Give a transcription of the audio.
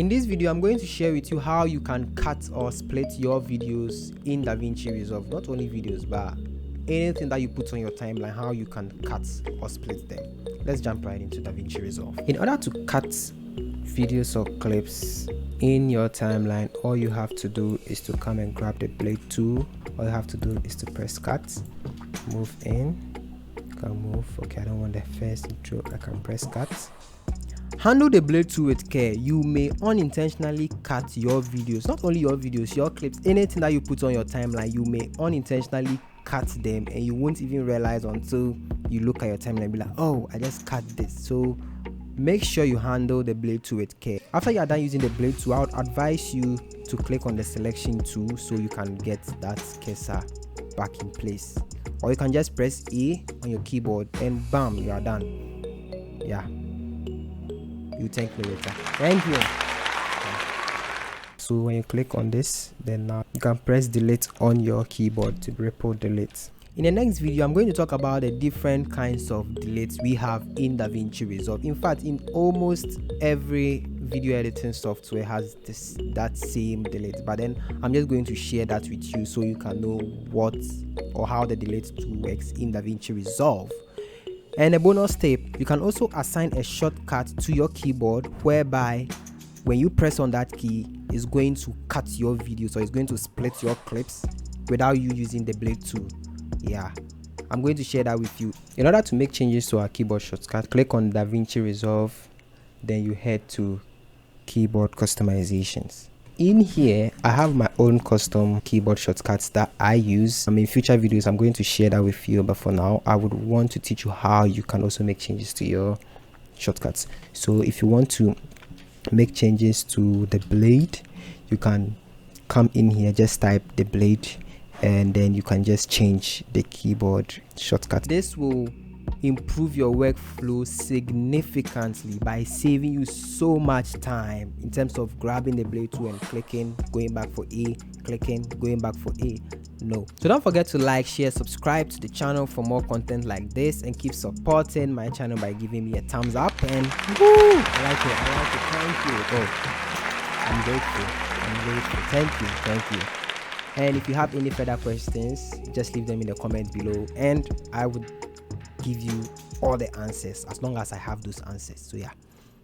In this video, I'm going to share with you how you can cut or split your videos in DaVinci Resolve. Not only videos, but anything that you put on your timeline, how you can cut or split them. Let's jump right into DaVinci Resolve. In order to cut videos or clips in your timeline, all you have to do is to come and grab the blade tool. All you have to do is to press cut, move in, can move. Okay, I don't want the first intro. I can press cut. Handle the blade tool with care. You may unintentionally cut your videos, not only your videos, your clips, anything that you put on your timeline. You may unintentionally cut them and you won't even realize until you look at your timeline and be like, oh, I just cut this. So make sure you handle the blade tool with care. After you are done using the blade tool, I would advise you to click on the selection tool so you can get that cursor back in place, or you can just press A on your keyboard and bam, you are done. Yeah, you thank me later. Thank you. So when you click on this, then now you can press delete on your keyboard to report delete. In the next video, I'm going to talk about the different kinds of deletes we have in DaVinci Resolve. In fact, in almost every video editing software has that same delete, but then I'm just going to share that with you so you can know what or how the delete tool works in DaVinci Resolve. And a bonus tip, you can also assign a shortcut to your keyboard whereby when you press on that key, it's going to cut your video, so it's going to split your clips without you using the blade tool. Yeah, I'm going to share that with you. In order to make changes to our keyboard shortcut, click on DaVinci Resolve, then you head to keyboard customizations. In here, I have my own custom keyboard shortcuts that I use. In future videos, I'm going to share that with you, but for now, I would want to teach you how you can also make changes to your shortcuts. So if you want to make changes to the blade, you can come in here, just type the blade, and then you can just change the keyboard shortcut. This will improve your workflow significantly by saving you so much time in terms of grabbing the blade tool and clicking, going back for A, clicking, going back for A. No. So don't forget to like, share, subscribe to the channel for more content like this, and keep supporting my channel by giving me a thumbs up. And woo, I like it. Thank you. Oh, I'm grateful. Thank you. And if you have any further questions, just leave them in the comments below, and I would give you all the answers as long as I have those answers. So yeah.